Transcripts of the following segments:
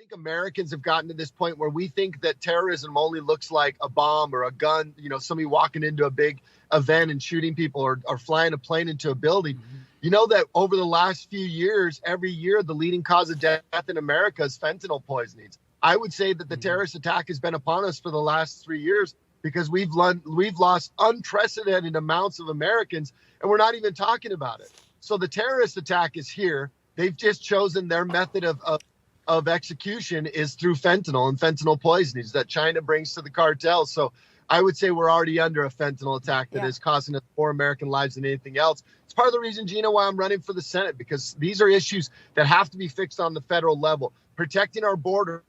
think Americans have gotten to this point where we think that terrorism only looks like a bomb or a gun, somebody walking into a big event and shooting people or flying a plane into a building. Mm-hmm. You know that over the last few years, every year, the leading cause of death in America is fentanyl poisonings. I would say that the terrorist attack has been upon us for the last 3 years because we've lost unprecedented amounts of Americans, and we're not even talking about it. So the terrorist attack is here. They've just chosen their method of execution is through fentanyl and fentanyl poisonings that China brings to the cartels. So I would say we're already under a fentanyl attack that is costing us more American lives than anything else. It's part of the reason, Gina, why I'm running for the Senate, because these are issues that have to be fixed on the federal level. Protecting our border.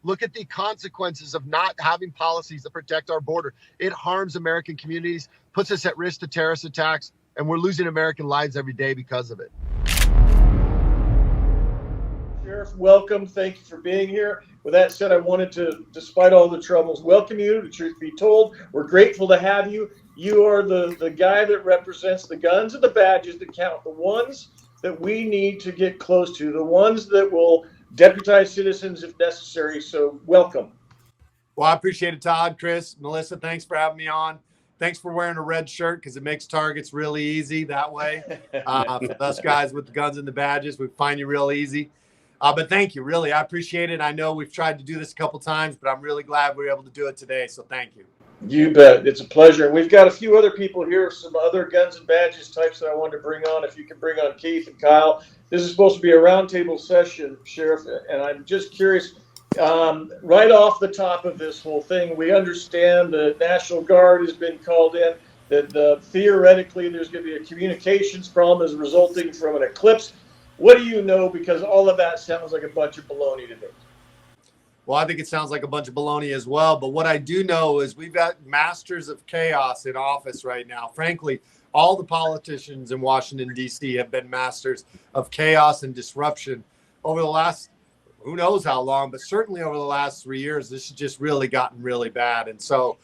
Look at the consequences of not having policies that protect our border. It harms American communities, puts us at risk to terrorist attacks, and we're losing American lives every day because of it. Sheriff, welcome. Thank you for being here. With that said, I wanted to, despite all the troubles, welcome you to Truth Be Told. We're grateful to have you. You are the guy that represents the guns and the badges that count, the ones that we need to get close to, the ones that will deputize citizens if necessary. So welcome. Well, I appreciate it, Todd, Chris, Melissa. Thanks for having me on. Thanks for wearing a red shirt because it makes targets really easy that way. For us guys with the guns and the badges, we find you real easy. But thank you, really. I appreciate it. I know we've tried to do this a couple times, but I'm really glad we were able to do it today. So thank you. You bet. It's a pleasure. We've got a few other people here, some other guns and badges types that I wanted to bring on. If you could bring on Keith and Kyle. This is supposed to be a roundtable session, Sheriff, and I'm just curious, right off the top of this whole thing, we understand the National Guard has been called in, that theoretically there's going to be a communications problem as resulting from an eclipse. What do you know? Because all of that sounds like a bunch of baloney to me. Well, I think it sounds like a bunch of baloney as well. But what I do know is we've got masters of chaos in office right now. Frankly, all the politicians in Washington, D.C. have been masters of chaos and disruption over the last, who knows how long, but certainly over the last 3 years, this has just really gotten really bad. And so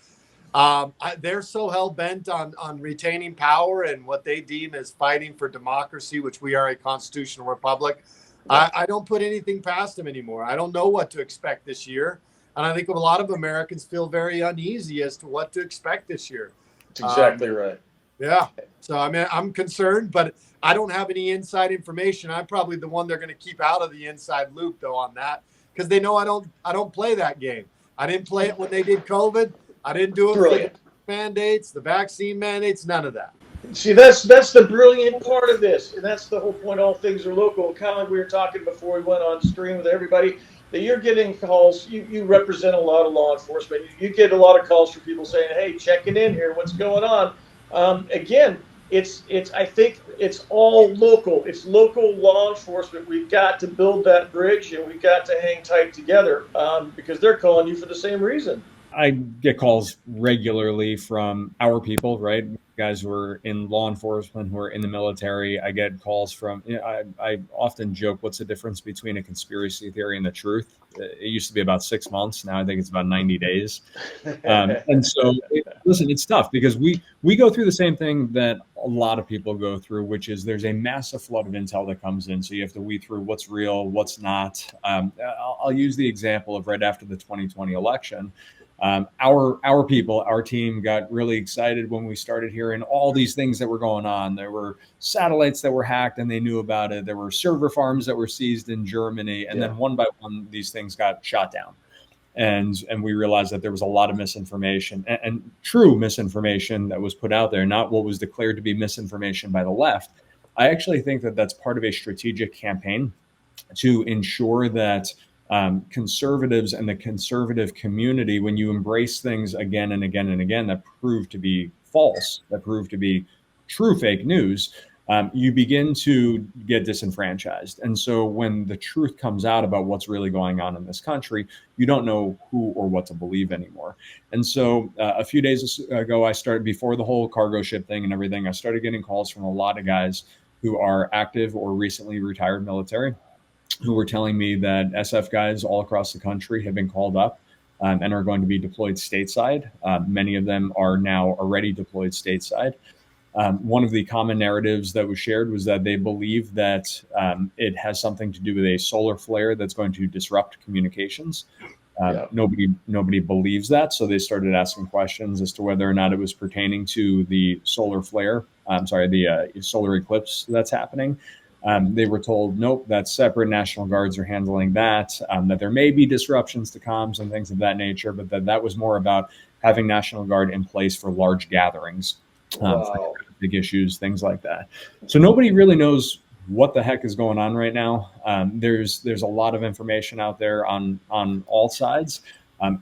they're so hell-bent on retaining power and what they deem as fighting for democracy, which we are a constitutional republic. I don't put anything past them anymore. I don't know what to expect this year. And I think a lot of Americans feel very uneasy as to what to expect this year. That's exactly right. Yeah. So, I mean, I'm concerned, but I don't have any inside information. I'm probably the one they're going to keep out of the inside loop, though, on that, because they know I don't play that game. I didn't play it when they did COVID. I didn't do it for the mandates, the vaccine mandates, none of that. See, that's the brilliant part of this, and that's the whole point. All things are local. Kind of like we were talking before we went on stream with everybody, that you're getting calls. You represent a lot of law enforcement. You get a lot of calls from people saying, "Hey, checking in here. What's going on?" Again, I think it's all local. It's local law enforcement. We've got to build that bridge, and we've got to hang tight together because they're calling you for the same reason. I get calls regularly from our people, right? Guys who are in law enforcement, who are in the military. I get calls from, I often joke, what's the difference between a conspiracy theory and the truth? It used to be about 6 months. Now I think it's about 90 days. And so, listen, it's tough because we go through the same thing that a lot of people go through, which is there's a massive flood of intel that comes in. So you have to weed through what's real, what's not. I'll use the example of right after the 2020 election. Our people, our team got really excited when we started hearing all these things that were going on. There were satellites that were hacked and they knew about it. There were server farms that were seized in Germany. And then one by one, these things got shot down. And we realized that there was a lot of misinformation and true misinformation that was put out there, not what was declared to be misinformation by the left. I actually think that that's part of a strategic campaign to ensure that conservatives and the conservative community, when you embrace things again and again and again that prove to be false, that prove to be true fake news, you begin to get disenfranchised. And so when the truth comes out about what's really going on in this country, you don't know who or what to believe anymore. And so a few days ago, I started, before the whole cargo ship thing and everything, I started getting calls from a lot of guys who are active or recently retired military, who were telling me that SF guys all across the country have been called up and are going to be deployed stateside. Many of them are now already deployed stateside. One of the common narratives that was shared was that they believe that it has something to do with a solar flare that's going to disrupt communications. Nobody believes that, so they started asking questions as to whether or not it was pertaining to the solar flare. The solar eclipse that's happening. They were told, nope, that's separate. National Guards are handling that. That there may be disruptions to comms and things of that nature, but that was more about having National Guard in place for large gatherings, for big issues, things like that. So nobody really knows what the heck is going on right now. There's a lot of information out there on all sides.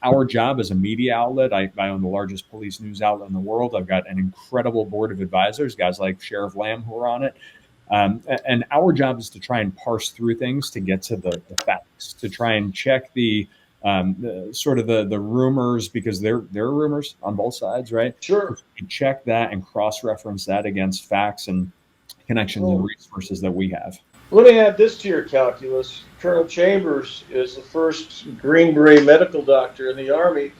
Our job as a media outlet, I own the largest police news outlet in the world. I've got an incredible board of advisors, guys like Sheriff Lamb who are on it. And our job is to try and parse through things to get to the facts, to try and check the rumors, because there are rumors on both sides, right? Sure. To check that and cross-reference that against facts and connections and resources that we have. Let me add this to your calculus. Colonel Chambers is the first Green Beret medical doctor in the Army.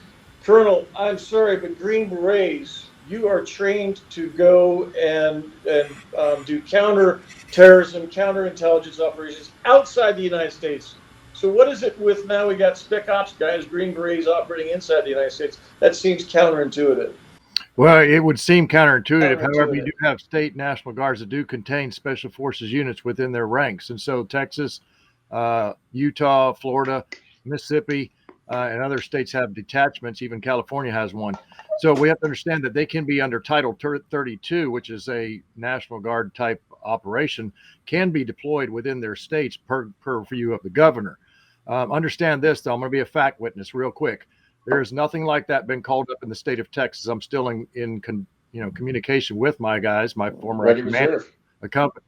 Colonel, I'm sorry, but Green Berets, you are trained to go and do counter-terrorism, counterintelligence operations outside the United States. So what is it with now we got Spec Ops guys, Green Berets operating inside the United States? That seems counterintuitive. Well, it would seem counterintuitive. However, you do have state National Guards that do contain special forces units within their ranks. And so Texas, Utah, Florida, Mississippi, and other states have detachments. Even California has one. So we have to understand that they can be under Title 32, which is a National Guard type operation, can be deployed within their states per view of the governor. Understand this, though. I'm going to be a fact witness real quick. There is nothing like that been called up in the state of Texas. I'm still in communication with my guys, my former commander, the company.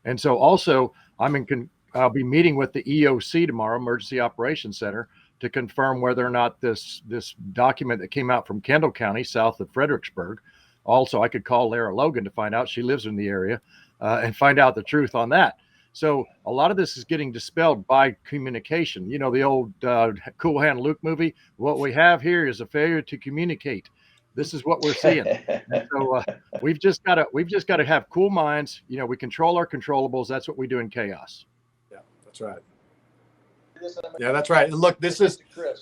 And so also I'll be meeting with the EOC tomorrow, Emergency Operations Center, to confirm whether or not this document that came out from Kendall County, south of Fredericksburg. Also, I could call Lara Logan to find out. She lives in the area, and find out the truth on that. So a lot of this is getting dispelled by communication. You know, the old Cool Hand Luke movie. What we have here is a failure to communicate. This is what we're seeing. And so we've just got to have cool minds. You know, we control our controllables. That's what we do in chaos. Yeah, that's right. Yeah, that's right. And look, this is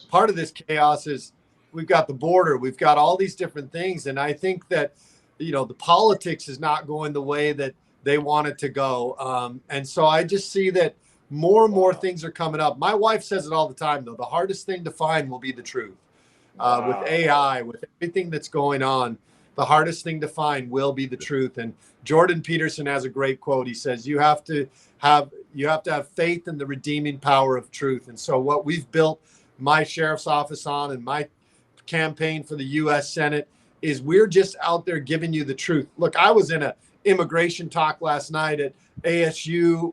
part of this chaos is we've got the border, we've got all these different things. And I think that, the politics is not going the way that they want it to go. And so I just see that more and more things are coming up. My wife says it all the time, though. The hardest thing to find will be the truth. With AI, with everything that's going on, the hardest thing to find will be the truth. And Jordan Peterson has a great quote. He says, you have to have faith in the redeeming power of truth. And so what we've built my sheriff's office on and my campaign for the U.S. Senate is we're just out there giving you the truth. Look, I was in a immigration talk last night at ASU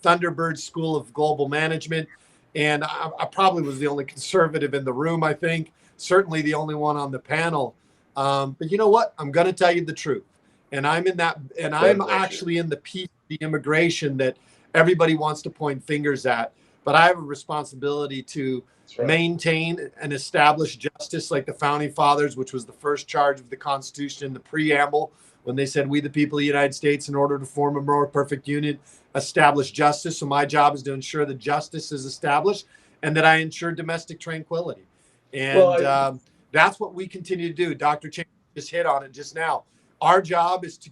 Thunderbird School of Global Management. And I probably was the only conservative in the room, I think, certainly the only one on the panel. But you know what? I'm going to tell you the truth. And I'm in that, and I'm actually in the piece of the immigration that everybody wants to point fingers at. But I have a responsibility to maintain and establish justice like the Founding Fathers, which was the first charge of the Constitution in the preamble, when they said, we the people of the United States, in order to form a more perfect union, establish justice. So my job is to ensure that justice is established and that I ensure domestic tranquility. And that's what we continue to do. Dr. Chambers just hit on it just now. Our job is to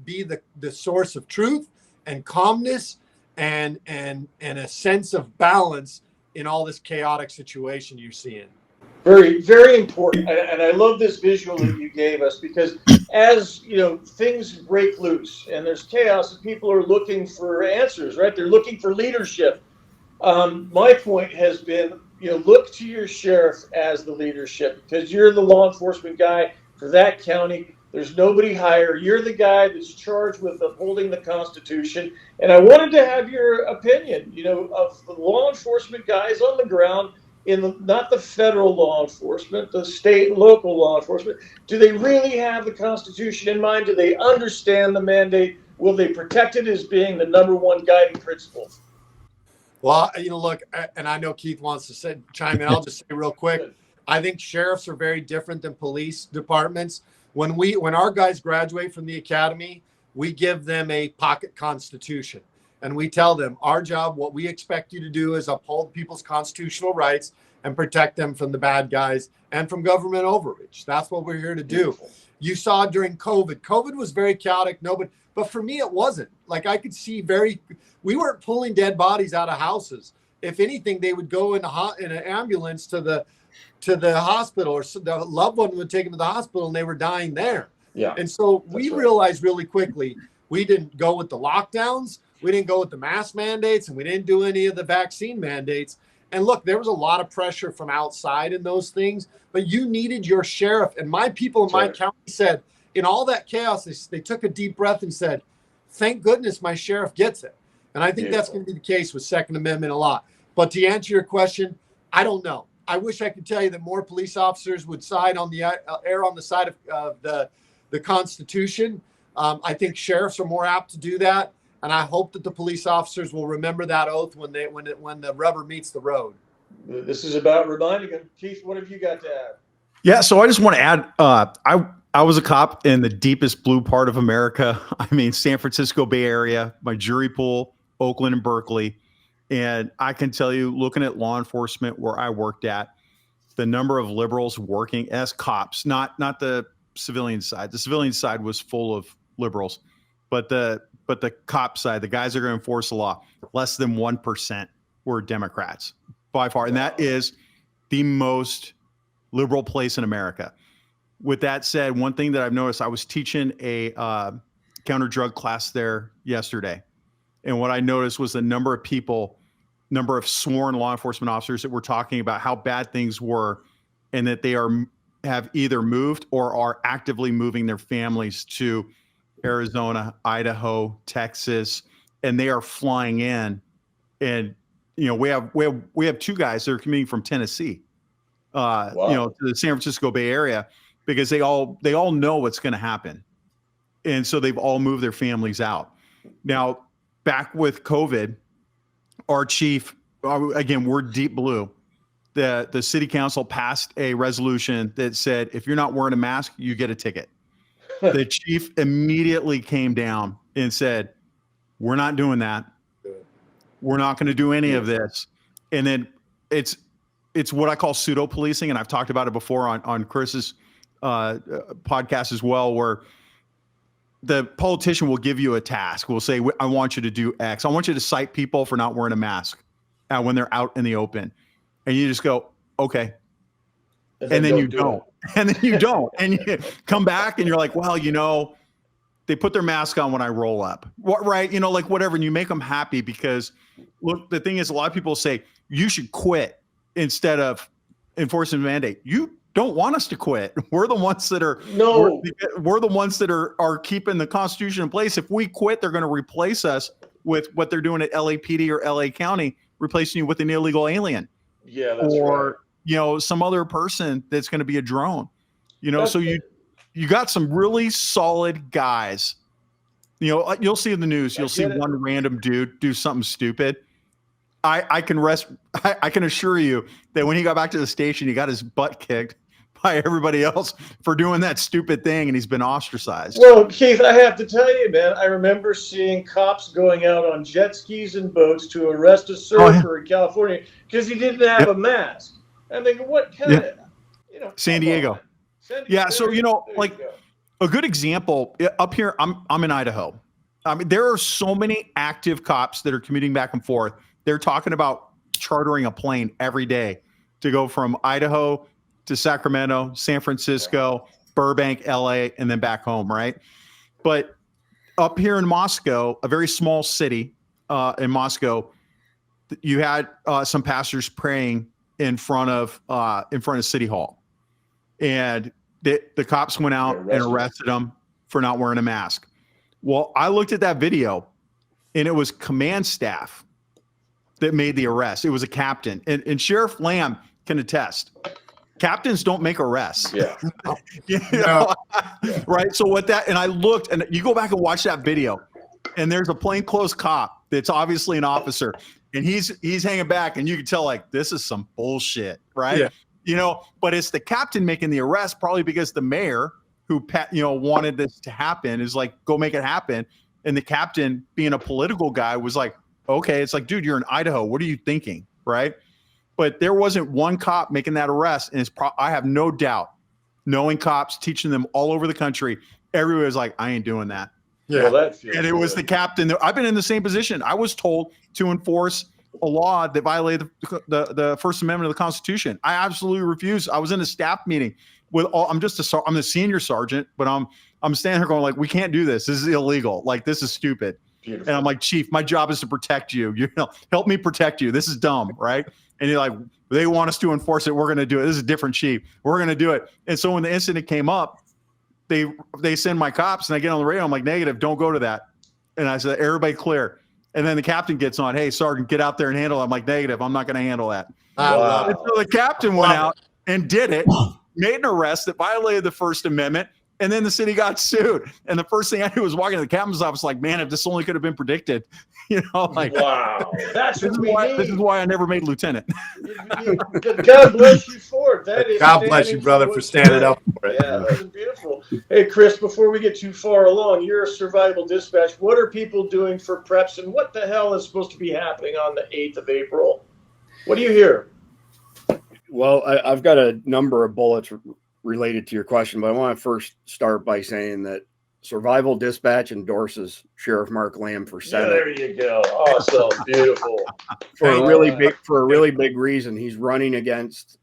be the source of truth and calmness and a sense of balance in all this chaotic situation you're seeing. Very, very important. And I love this visual that you gave us, because as things break loose and there's chaos and people are looking for answers, right? They're looking for leadership. My point has been, look to your sheriff as the leadership, because you're the law enforcement guy for that county. There's nobody higher. You're the guy that's charged with upholding the Constitution. And I wanted to have your opinion, of the law enforcement guys on the ground, not the federal law enforcement, the state and local law enforcement. Do they really have the Constitution in mind? Do they understand the mandate? Will they protect it as being the number one guiding principle? Well, look, and I know Keith wants to chime in. I'll just say real quick. I think sheriffs are very different than police departments. When our guys graduate from the academy, we give them a pocket constitution. And we tell them our job, what we expect you to do is uphold people's constitutional rights and protect them from the bad guys and from government overreach. That's what we're here to do. Beautiful. You saw during COVID was very chaotic. But for me, it wasn't. Like I could see we weren't pulling dead bodies out of houses. If anything, they would go in an ambulance to the hospital, or the loved one would take them to the hospital and they were dying there. Yeah. And so we realized really quickly, we didn't go with the lockdowns. We didn't go with the mask mandates, and we didn't do any of the vaccine mandates. And look, there was a lot of pressure from outside in those things, but you needed your sheriff. And my people in my county said, in all that chaos, they took a deep breath and said, thank goodness my sheriff gets it. And I think that's going to be the case with Second Amendment a lot. But to answer your question, I don't know. I wish I could tell you that more police officers would err on the side of the Constitution. I think sheriffs are more apt to do that. And I hope that the police officers will remember that oath when the rubber meets the road. This is about reminding them. Keith, what have you got to add? Yeah, so I just want to add, I was a cop in the deepest blue part of America. I mean, San Francisco Bay Area, my jury pool, Oakland and Berkeley. And I can tell you, looking at law enforcement where I worked at, the number of liberals working as cops, not the civilian side. The civilian side was full of liberals, but the cop side, the guys that are going to enforce the law, less than 1% were Democrats by far. And that is the most liberal place in America. With that said, one thing that I've noticed, I was teaching a counter drug class there yesterday. And what I noticed was the number of sworn law enforcement officers that were talking about how bad things were, and that they have either moved or are actively moving their families to Arizona, Idaho, Texas, and they are flying in. And we have two guys that are coming from Tennessee, to the San Francisco Bay Area, because they all know what's going to happen, and so they've all moved their families out. Now, back with COVID, our chief, again, we're deep blue. The city council passed a resolution that said, if you're not wearing a mask, you get a ticket. The chief immediately came down and said, we're not doing that. We're not going to do any of this. And then it's what I call pseudo policing. And I've talked about it before on Chris's podcast as well, where the politician will give you a task. Will say, I want you to do X. I want you to cite people for not wearing a mask when they're out in the open. And you just go, okay. And then you don't. And then you don't. And you come back and you're like, well, they put their mask on when I roll up. Right? Like whatever. And you make them happy because, look, the thing is, a lot of people say you should quit instead of enforcing a mandate. You don't want us to quit. We're the ones that are we're the ones that are keeping the Constitution in place. If we quit, they're going to replace us with what they're doing at LAPD or LA County, replacing you with an illegal alien. Yeah, that's right. Some other person that's going to be a drone. So you got some really solid guys. You'll see in the news, you'll see one random dude do something stupid. I can assure you that when he got back to the station, he got his butt kicked by everybody else for doing that stupid thing, and he's been ostracized. Well, Keith, I have to tell you, man, I remember seeing cops going out on jet skis and boats to arrest a surfer in California because he didn't have a mask. I'm thinking, what kind of, San Diego. Yeah, so like a good example up here. I'm in Idaho. I mean, there are so many active cops that are commuting back and forth. They're talking about chartering a plane every day to go from Idaho to Sacramento, San Francisco, Burbank, LA, and then back home, right? But up here in Moscow, a very small city in Moscow, you had some pastors praying in front of City Hall, and the cops went out and arrested them for not wearing a mask. Well, I looked at that video, and it was command staff that made the arrest. It was a captain, and Sheriff Lamb can attest. Captains don't make arrests. Yeah. Right. So and I looked, and you go back and watch that video, and there's a plainclothes cop that's obviously an officer, and he's hanging back, and you can tell like this is some bullshit, right? Yeah. But it's the captain making the arrest, probably because the mayor who wanted this to happen is like, go make it happen. And the captain, being a political guy, was like, okay. It's like, dude, you're in Idaho. What are you thinking? Right. But there wasn't one cop making that arrest. And I have no doubt, knowing cops, teaching them all over the country, everybody was like, I ain't doing that. Yeah. Well, and it was the captain. I've been in the same position. I was told to enforce a law that violated the First Amendment of the Constitution. I absolutely refused. I was in a staff meeting with I'm the senior sergeant, but I'm standing here going like, we can't do this. This is illegal. Like, this is stupid. Beautiful. And I'm like, Chief, my job is to protect you. Help me protect you. This is dumb, right? And you're like, they want us to enforce it. We're going to do it. This is a different chief. We're going to do it. And so when the incident came up, they send my cops, and I get on the radio. I'm like, negative, don't go to that. And I said, everybody clear. And then the captain gets on, hey, Sergeant, get out there and handle it. I'm like, negative, I'm not going to handle that. Wow. And so the captain went out and did it, made an arrest that violated the First Amendment, and then the city got sued. And the first thing I did was walk into the captain's office like, man, if this only could have been predicted. Like, wow. This is why I never made lieutenant. God bless you for it. That is God bless you, brother, for standing up for it. Yeah, that was beautiful. Hey, Chris, before we get too far along, you're a survival dispatch. What are people doing for preps, and what the hell is supposed to be happening on the 8th of April? What do you hear? Well, I've got a number of bullets related to your question, but I want to first start by saying that Survival Dispatch endorses Sheriff Mark Lamb for Senate. Yeah, there you go. Awesome. Beautiful. For a really big reason. He's running against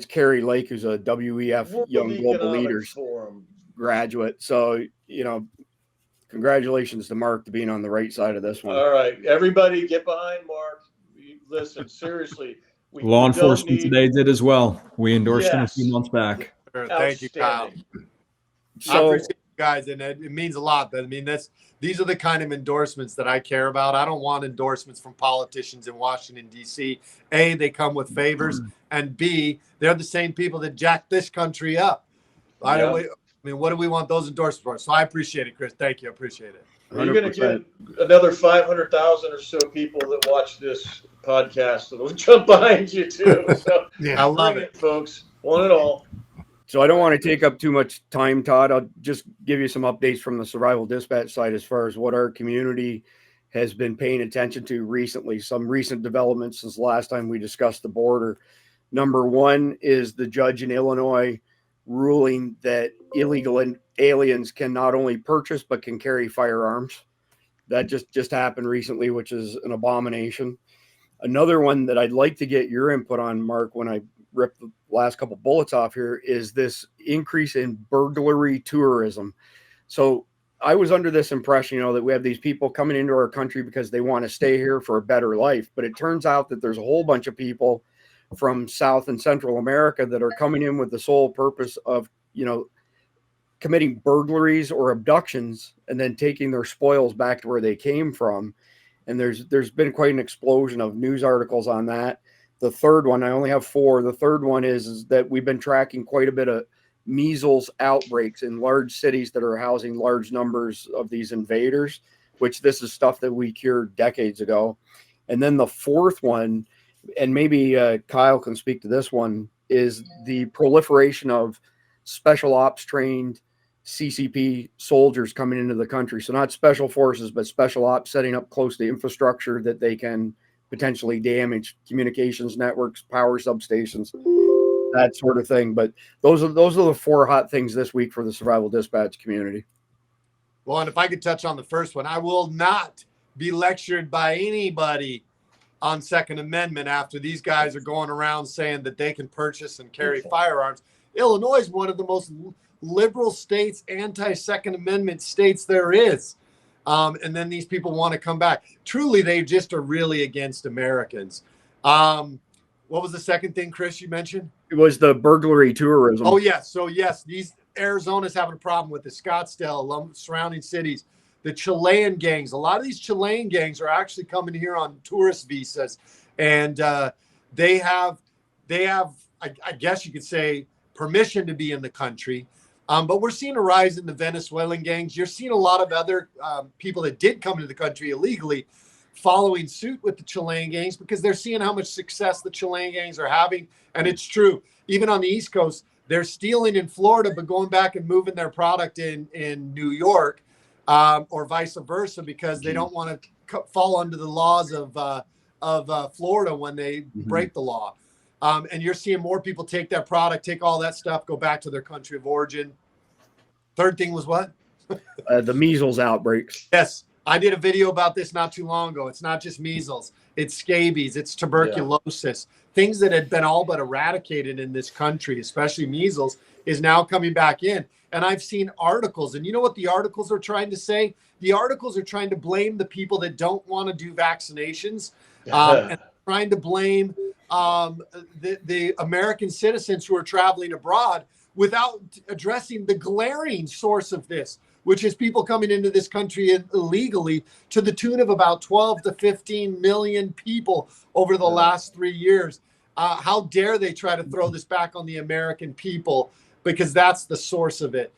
Carrie Lake, who's a WEF World Young Global Leaders Forum graduate. So, congratulations to Mark to being on the right side of this one. All right. Everybody get behind Mark. Listen, seriously. Law enforcement today did as well. We endorsed him a few months back. Thank you, Kyle. I appreciate you guys, and it means a lot. These are the kind of endorsements that I care about. I don't want endorsements from politicians in Washington, D.C. A, they come with favors, and B, they're the same people that jacked this country up. What do we want those endorsements for? So I appreciate it, Chris. Thank you. I appreciate it. You're going to get another 500,000 or so people that watch this podcast that'll jump behind you too. So I love it, folks. One and all. So I don't want to take up too much time, Todd. I'll just give you some updates from the Survival Dispatch side as far as what our community has been paying attention to recently. Some recent developments since the last time we discussed the border. Number one is the judge in Illinois ruling that illegal aliens can not only purchase but can carry firearms. That just happened recently, which is an abomination. Another one that I'd like to get your input on, Mark, when I rip the last couple bullets off here, is this increase in burglary tourism. So I was under this impression, that we have these people coming into our country because they want to stay here for a better life. But it turns out that there's a whole bunch of people from South and Central America that are coming in with the sole purpose of, committing burglaries or abductions and then taking their spoils back to where they came from. And there's been quite an explosion of news articles on that. The third one, I only have 4. The third one is that we've been tracking quite a bit of measles outbreaks in large cities that are housing large numbers of these invaders, which this is stuff that we cured decades ago. And then the fourth one, and maybe Kyle can speak to this one, is the proliferation of special ops trained CCP soldiers coming into the country. So not special forces, but special ops setting up close to infrastructure that they can potentially damage, communications networks, power substations, that sort of thing. But those are the 4 hot things this week for the Survival Dispatch community. Well, and if I could touch on the first one, I will not be lectured by anybody on Second Amendment after these guys are going around saying that they can purchase and carry firearms. Illinois is one of the most liberal states, anti-Second Amendment states there is. And then these people want to come back. Truly, they just are really against Americans. What was the second thing, Chris, you mentioned? It was the burglary tourism. Oh, yes. So, yes, Arizona's having a problem with the Scottsdale, surrounding cities. The Chilean gangs, a lot of these Chilean gangs are actually coming here on tourist visas. And they have, I guess you could say, permission to be in the country. But we're seeing a rise in the Venezuelan gangs. You're seeing a lot of other people that did come into the country illegally following suit with the Chilean gangs because they're seeing how much success the Chilean gangs are having. And it's true. Even on the East Coast, They're stealing in Florida, but going back and moving their product in New York, or vice versa, because they don't want to fall under the laws of Florida when they break the law. And you're seeing more people take that product, take all that stuff, go back to their country of origin. Third thing was what? The measles outbreaks. Yes. I did a video about this not too long ago. It's not just measles, it's scabies, it's tuberculosis, things that had been all but eradicated in this country, especially measles, is now coming back in. And I've seen articles, and you know what the articles are trying to say? The articles are trying to blame the people that don't want to do vaccinations, and trying to blame the American citizens who are traveling abroad without addressing the glaring source of this, which is people coming into this country illegally to the tune of about 12 to 15 million people over the last 3 years. How dare they try to throw this back on the American people, because that's the source of it.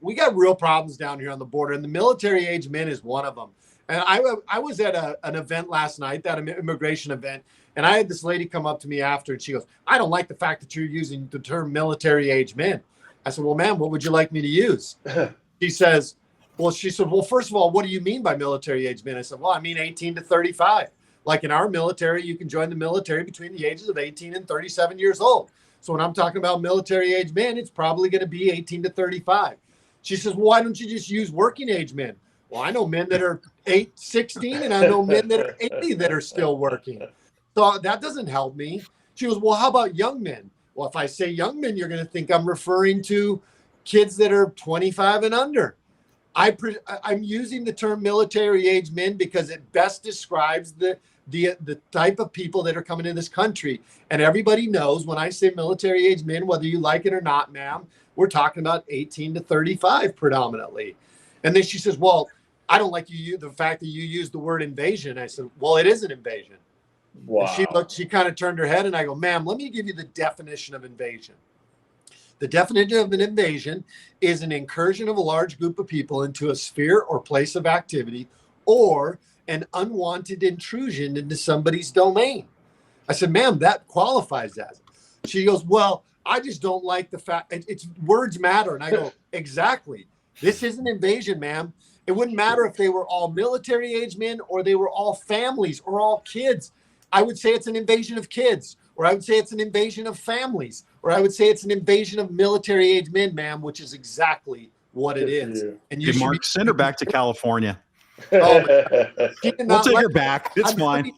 We got real problems down here on the border, and the military age men is one of them. And I was at an event last night, that immigration event, and I had this lady come up to me after, and she goes, "I don't like the fact that you're using the term military age men." I said, "Well, ma'am, what would you like me to use?" She said, well, first of all, what do you mean by military age men? I said, well, I mean 18 to 35. Like in our military, you can join the military between the ages of 18 and 37 years old. So when I'm talking about military age men, it's probably going to be 18 to 35. She says, well, why don't you just use working age men? Well, I know men that are 16, and I know men that are 80 that are still working. So that doesn't help me. She goes, well, how about young men? Well, if I say young men, you're going to think I'm referring to kids that are 25 and under. I'm using the term military age men because it best describes the type of people that are coming in this country. And everybody knows when I say military age men, whether you like it or not, ma'am, we're talking about 18 to 35 predominantly. And then she says, well, I don't like the fact that you use the word invasion. I said, well, it is an invasion. Wow. And she kind of turned her head, and I go, ma'am, let me give you the definition of invasion. The definition of an invasion is an incursion of a large group of people into a sphere or place of activity, or an unwanted intrusion into somebody's domain. I said, ma'am, that qualifies as it. She goes, well, I just don't like the fact it's words matter. And I go, exactly. This is an invasion, ma'am. It wouldn't matter if they were all military age men or they were all families or all kids. I would say it's an invasion of kids, or I would say it's an invasion of families, or I would say it's an invasion of military age men, ma'am, which is exactly what it is. And you Mark, send her back to California. Oh, we'll take her back. It's fine.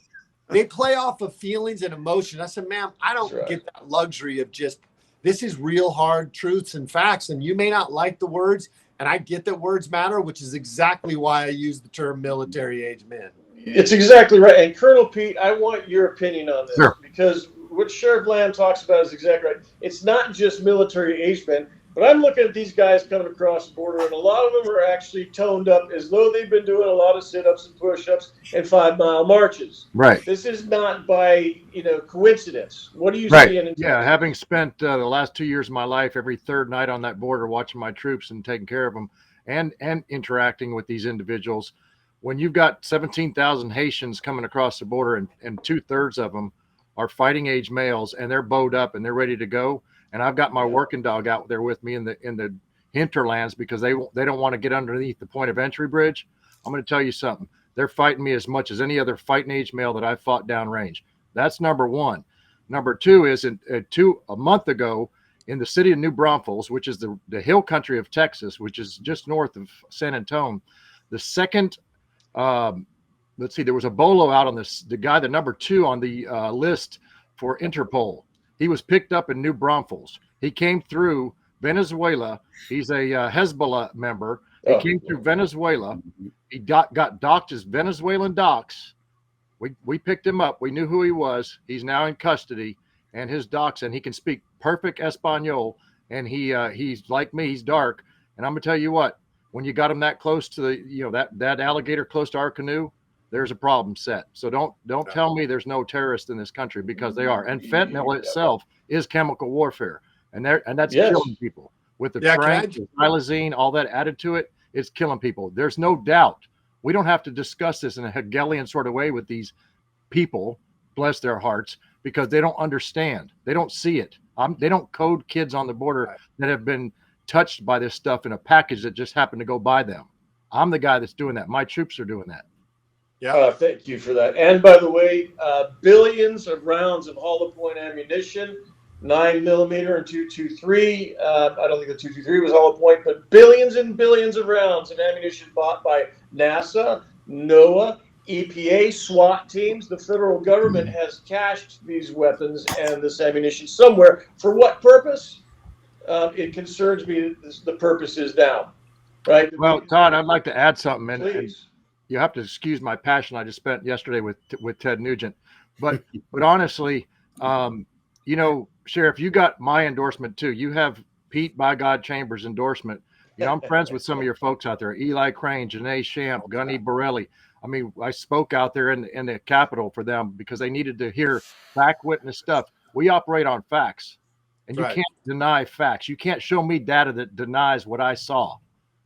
They play off of feelings and emotion. I said, ma'am, I don't get that luxury of just, this is real hard truths and facts. And you may not like the words, and I get that words matter, which is exactly why I use the term military age men. It's exactly right. And Colonel Pete, I want your opinion on this, because what Sheriff Lamb talks about is exactly right. It's not just military age men, but I'm looking at these guys coming across the border, and a lot of them are actually toned up as though they've been doing a lot of sit-ups and push-ups and 5-mile marches. Right. This is not by coincidence. What do you see in? Yeah, having spent the last 2 years of my life every third night on that border, watching my troops and taking care of them, and interacting with these individuals, when you've got 17,000 Haitians coming across the border, and 2/3 of them are fighting age males, and they're bowed up and they're ready to go. And I've got my working dog out there with me in the hinterlands because they don't want to get underneath the point of entry bridge. I'm going to tell you something. They're fighting me as much as any other fighting age male that I've fought downrange. That's number one. Number two is a month ago in the city of New Braunfels, which is the hill country of Texas, which is just north of San Antonio. The second, there was a bolo out on the guy, the number 2 on the list for Interpol. He was picked up in New Braunfels. He came through Venezuela. He's a Hezbollah member. He came through Venezuela. He got docked as Venezuelan docks. We picked him up. We knew who he was. He's now in custody, and his docks, and he can speak perfect Espanol. And he's like me. He's dark. And I'm gonna tell you what. When you got him that close to that alligator close to our canoe, there's a problem set. So don't tell me there's no terrorists in this country, because they are. And fentanyl itself is chemical warfare, and that's killing people with the tranq, the xylazine, all that added to it. It's killing people. There's no doubt. We don't have to discuss this in a Hegelian sort of way with these people, bless their hearts, because they don't understand. They don't see it. They don't code kids on the border that have been touched by this stuff in a package that just happened to go by them. I'm the guy that's doing that. My troops are doing that. Yeah. Thank you for that. And by the way, billions of rounds of hollow point ammunition, 9mm and 223. I don't think the 223 was hollow point, but billions and billions of rounds of ammunition bought by NASA, NOAA, EPA, SWAT teams. The federal government has cached these weapons and this ammunition somewhere. For what purpose? It concerns me that the purpose is now, right? Well, Todd, I'd like to add something. And Please. you have to excuse my passion I just spent yesterday with Ted Nugent. But honestly, Sheriff, you got my endorsement too. You have Pete by God Chambers endorsement. I'm friends with some of your folks out there, Eli Crane, Janae Shamp, Gunny Borelli. I mean, I spoke out there in the Capitol for them because they needed to hear fact witness stuff. We operate on facts, and you can't deny facts. You can't show me data that denies what I saw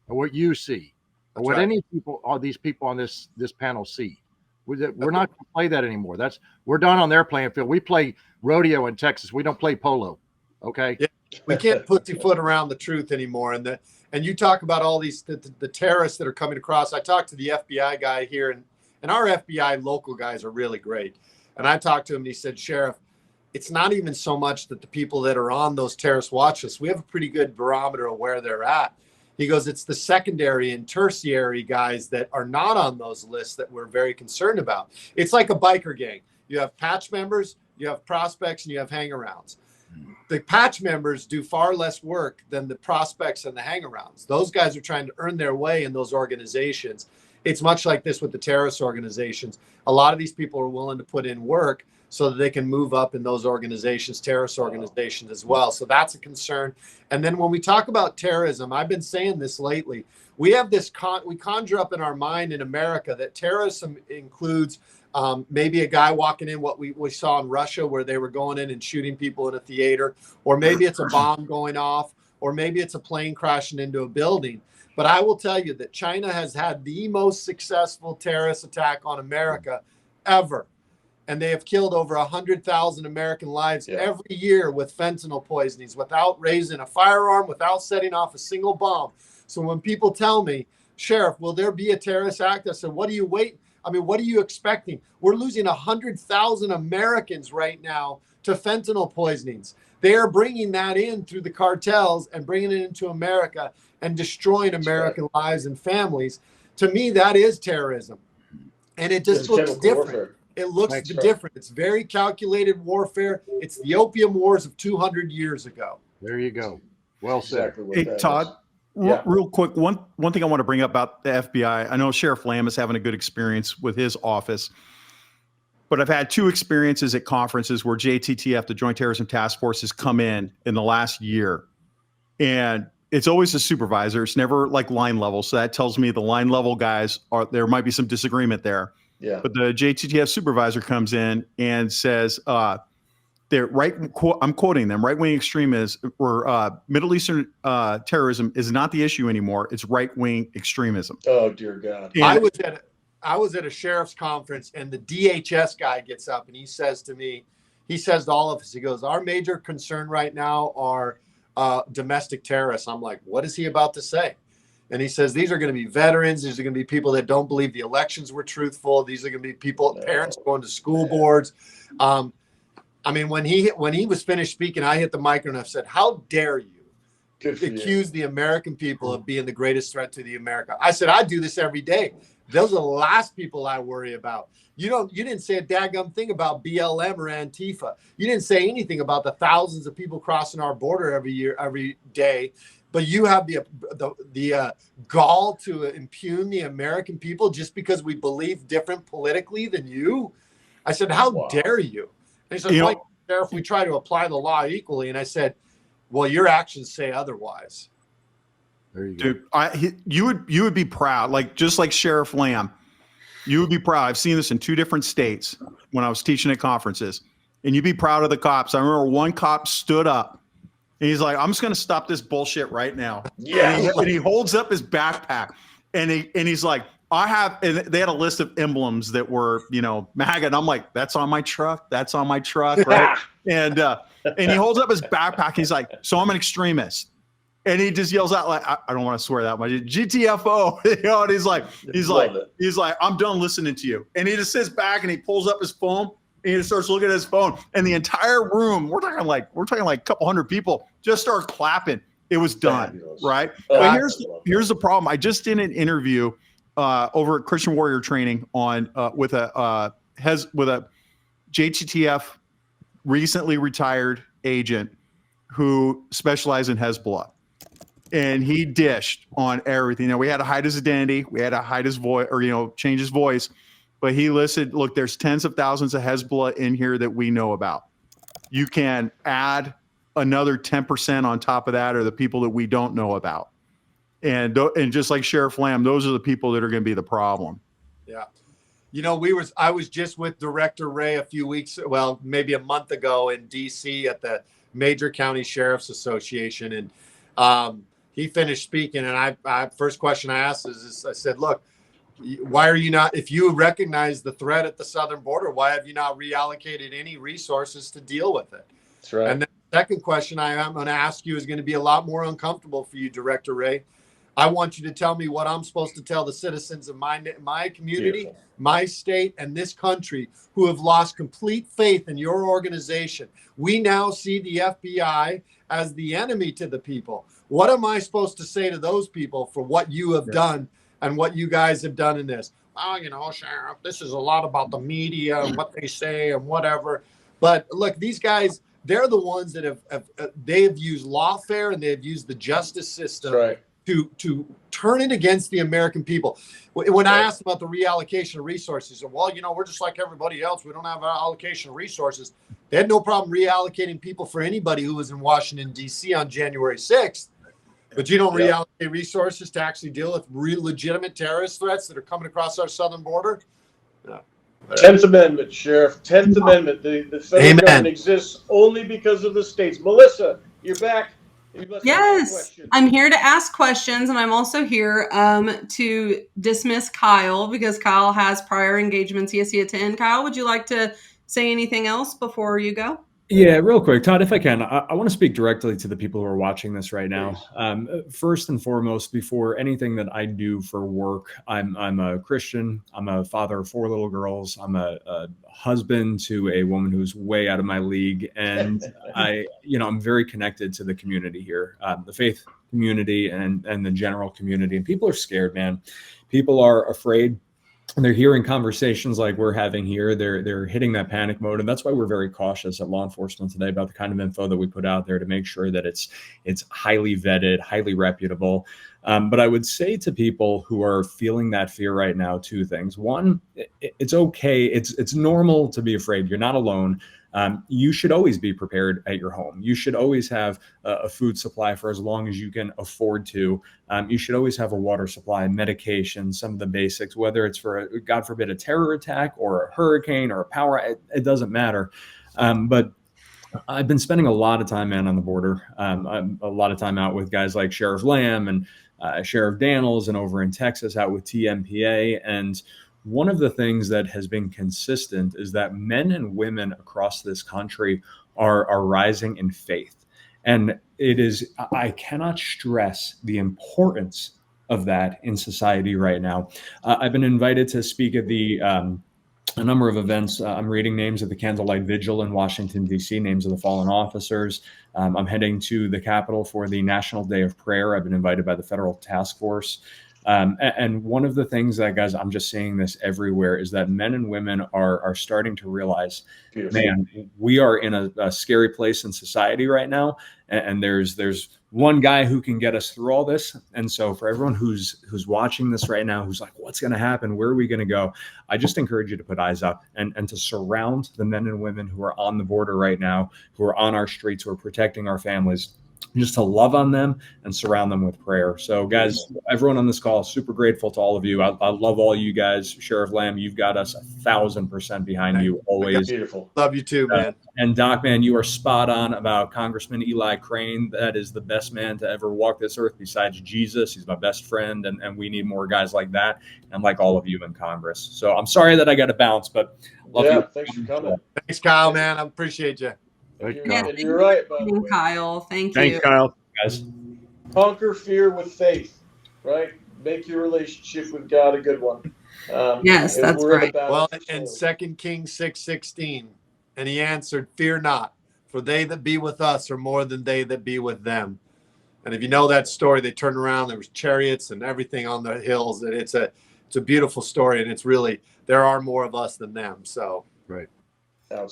or what you see or what any people or these people on this panel see. We're not going to play that anymore. We're done on their playing field. We play rodeo in Texas. We don't play polo. Okay. Yeah, we can't pussyfoot around the truth anymore. And you talk about all these the terrorists that are coming across. I talked to the FBI guy here, and our FBI local guys are really great. And I talked to him, and he said, Sheriff, it's not even so much that the people that are on those terrorist watch lists, we have a pretty good barometer of where they're at. He goes, it's the secondary and tertiary guys that are not on those lists that we're very concerned about. It's like a biker gang. You have patch members, you have prospects, and you have hang-arounds. The patch members do far less work than the prospects and the hang-arounds. Those guys are trying to earn their way in those organizations. It's much like this with the terrorist organizations. A lot of these people are willing to put in work so that they can move up in those organizations, terrorist organizations as well. So that's a concern. And then when we talk about terrorism, I've been saying this lately, we have this, we conjure up in our mind in America that terrorism includes maybe a guy walking in, what we saw in Russia where they were going in and shooting people in a theater, or maybe it's a bomb going off, or maybe it's a plane crashing into a building. But I will tell you that China has had the most successful terrorist attack on America ever. And they have killed over 100,000 American lives every year with fentanyl poisonings, without raising a firearm, without setting off a single bomb. So when people tell me, Sheriff, will there be a terrorist act? I said, what are you waiting? I mean, what are you expecting? We're losing 100,000 Americans right now to fentanyl poisonings. They are bringing that in through the cartels and bringing it into America and destroying American lives and families. To me, that is terrorism. And it just looks different. Warfare. It looks different. It's very calculated warfare. It's the opium wars of 200 years ago. There you go. Well said. Hey, Todd, real quick, one thing I want to bring up about the FBI. I know Sheriff Lamb is having a good experience with his office, but I've had two experiences at conferences where JTTF, the Joint Terrorism Task Force, has come in the last year. And it's always a supervisor. It's never like line level. So that tells me the line level guys there might be some disagreement there. Yeah. But the JTTF supervisor comes in and says, they're I'm quoting them, right-wing extremism or Middle Eastern terrorism is not the issue anymore. It's right-wing extremism. Oh, dear God. And I was at a sheriff's conference, and the DHS guy gets up and he says to me, he says to all of us, he goes, our major concern right now are domestic terrorists. I'm like, what is he about to say? And he says, these are going to be veterans. These are going to be people that don't believe the elections were truthful. These are going to be people, parents going to school boards. I mean, when he was finished speaking, I hit the mic and I said, how dare you accuse the American people of being the greatest threat to the America? I said, I do this every day. Those are the last people I worry about. You didn't say a daggum thing about BLM or Antifa. You didn't say anything about the thousands of people crossing our border every day. But you have the gall to impugn the American people just because we believe different politically than you. I said, how dare you? And he said, well, Sheriff, we try to apply the law equally. And I said, well, your actions say otherwise. There you go. Dude, you would be proud, just like Sheriff Lamb. You would be proud. I've seen this in 2 different states when I was teaching at conferences. And you'd be proud of the cops. I remember one cop stood up. And he's like, I'm just going to stop this bullshit right now. Yeah. And he holds up his backpack and he's like, and they had a list of emblems that were, MAGA, and I'm like, that's on my truck, right? And he holds up his backpack. He's like, so I'm an extremist. And he just yells out, like, I don't want to swear that much, GTFO, and he's like, I'm done listening to you. And he just sits back and he pulls up his phone and he just starts looking at his phone, and the entire room, we're talking like a couple hundred people, just start clapping. It was done. Fabulous. Right? But here's the problem. I just did an interview over at Christian Warrior Training on with a JTTF recently retired agent who specialized in Hezbollah. And he dished on everything. We had to hide his identity. We had to hide his voice, or, change his voice. But he listed, look, there's tens of thousands of Hezbollah in here that we know about. You can add another 10% on top of that, or the people that we don't know about. And just like Sheriff Lamb, those are the people that are going to be the problem. Yeah. I was just with Director Reyes maybe a month ago in DC at the Major County Sheriff's Association. And he finished speaking, and I first question I asked is I said, look, why are you not, if you recognize the threat at the southern border, why have you not reallocated any resources to deal with it? That's right. And then the second question I'm going to ask you is going to be a lot more uncomfortable for you, Director Reyes. I want you to tell me what I'm supposed to tell the citizens of my community, Beautiful. My state, and this country who have lost complete faith in your organization. We now see the FBI as the enemy to the people. What am I supposed to say to those people for what you have done and what you guys have done in this? Well, Sheriff, this is a lot about the media and what they say and whatever. But look, these guys, they're the ones that they've used lawfare and they've used the justice system to turn it against the American people. When I asked about the reallocation of resources, well, we're just like everybody else. We don't have an allocation of resources. They had no problem reallocating people for anybody who was in Washington, D.C. on January 6th. But you don't reallocate resources to actually deal with real legitimate terrorist threats that are coming across our southern border. No. 10th Amendment, Sheriff. 10th Amendment. The federal government exists only because of the states. Melissa, you're back. Yes, I'm here to ask questions, and I'm also here to dismiss Kyle because Kyle has prior engagements he has to attend. Kyle, would you like to say anything else before you go? Yeah, real quick, Todd, if I can, I want to speak directly to the people who are watching this right now. First and foremost, before anything that I do for work, I'm a Christian. I'm a father of 4 little girls. I'm a husband to a woman who's way out of my league, and I'm very connected to the community here, the faith community and the general community. And people are scared, man. People are afraid. And they're hearing conversations like we're having here. They're hitting that panic mode. And that's why we're very cautious at law enforcement today about the kind of info that we put out there to make sure that it's highly vetted, highly reputable. But I would say to people who are feeling that fear right now, 2 things. One, it's okay. It's normal to be afraid. You're not alone. You should always be prepared at your home. You should always have a food supply for as long as you can afford to. You should always have a water supply, medication, some of the basics, whether it's for, God forbid, a terror attack or a hurricane or a power, it doesn't matter. But I've been spending a lot of time, man, on the border. A lot of time out with guys like Sheriff Lamb and Sheriff Daniels, and over in Texas out with TMPA. And one of the things that has been consistent is that men and women across this country are rising in faith. And I cannot stress the importance of that in society right now. I've been invited to speak at a number of events. I'm reading names of the Candlelight Vigil in Washington, D.C., names of the fallen officers. I'm heading to the Capitol for the National Day of Prayer. I've been invited by the Federal Task Force. And one of the things that, guys, I'm just seeing this everywhere, is that men and women are starting to realize, man, we are in a scary place in society right now. And there's one guy who can get us through all this. And so for everyone who's watching this right now, who's like, what's going to happen? Where are we going to go? I just encourage you to put eyes up and to surround the men and women who are on the border right now, who are on our streets, who are protecting our families. just to love on them and surround them with prayer. So guys, everyone on this call, super grateful to all of you. I love all you guys. Sheriff Lamb, you've got us 1,000% behind you always. Beautiful. Love you too, man. And Doc, man, you are spot on about Congressman Eli Crane. That is the best man to ever walk this earth besides Jesus. He's my best friend, and we need more guys like that and like all of you in Congress. So I'm sorry that I got to bounce, but love you. Thanks for coming. Thanks, Kyle, man. I appreciate you. You're right, by the way. Kyle. Thank you. Thanks, Kyle. Guys. Conquer fear with faith, right? Make your relationship with God a good one. Yes, that's right. Well, in 2 Kings 6:16, and he answered, "Fear not, for they that be with us are more than they that be with them." And if you know that story, they turned around, there was chariots and everything on the hills, and it's a beautiful story, and it's really, there are more of us than them. So right.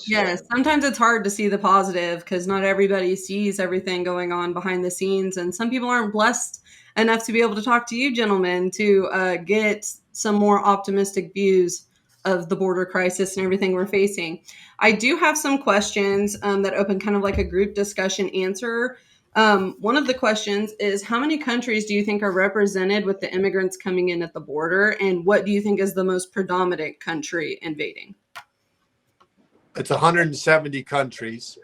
Yes, sometimes it's hard to see the positive because not everybody sees everything going on behind the scenes, and some people aren't blessed enough to be able to talk to you gentlemen to get some more optimistic views of the border crisis and everything we're facing. I do have some questions that open kind of like a group discussion answer. One of the questions is, how many countries do you think are represented with the immigrants coming in at the border, and what do you think is the most predominant country invading? it's 170 countries,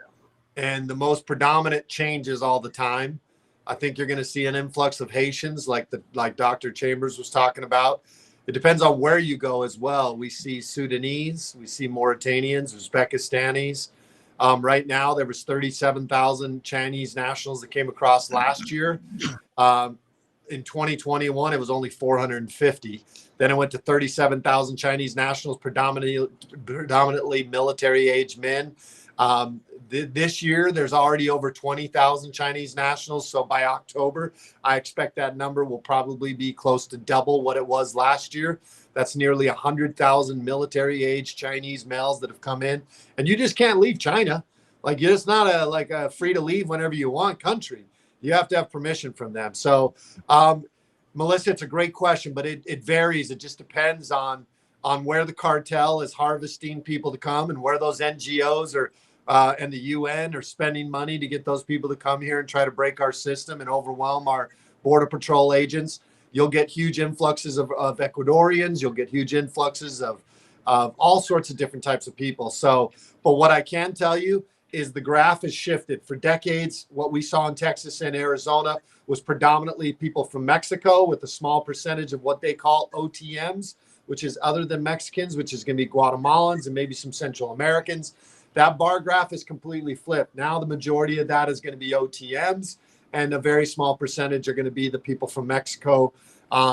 and the most predominant changes all the time. I think you're going to see an influx of Haitians, like Dr. Chambers was talking about. It depends on where you go as well. We see Sudanese, we see Mauritanians, Uzbekistanis. Right now, there was 37,000 Chinese nationals that came across last year. In 2021, it was only 450. Then it went to 37,000 Chinese nationals, predominantly military-age men. This year, there's already over 20,000 Chinese nationals. So by October, I expect that number will probably be close to double what it was last year. That's nearly 100,000 military-age Chinese males that have come in. And you just can't leave China. Like, it's not a free to leave whenever you want country. You have to have permission from them. So, Melissa, it's a great question, but it varies. It just depends on where the cartel is harvesting people to come and where those NGOs are and the UN are spending money to get those people to come here and try to break our system and overwhelm our Border Patrol agents. You'll get huge influxes of Ecuadorians. You'll get huge influxes of all sorts of different types of people. So, but what I can tell you is the graph has shifted. For decades, what we saw in Texas and Arizona was predominantly people from Mexico, with a small percentage of what they call OTMs, which is other than Mexicans, which is going to be Guatemalans and maybe some Central Americans. That bar graph is completely flipped. Now the majority of that is going to be OTMs, and a very small percentage are going to be the people from Mexico.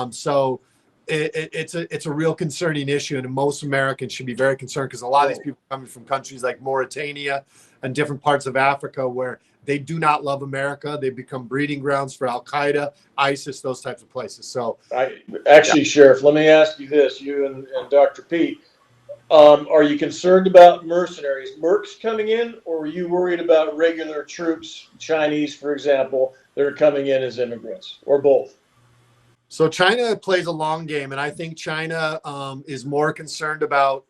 So it's a real concerning issue, and most Americans should be very concerned, because a lot of these people are coming from countries like Mauritania and different parts of Africa where they do not love America. They become breeding grounds for Al Qaeda, ISIS, those types of places. So, Sheriff, let me ask you this: you and Dr. Pete, are you concerned about mercenaries, mercs coming in, or are you worried about regular troops, Chinese, for example, that are coming in as immigrants, or both? So China plays a long game, and I think China is more concerned about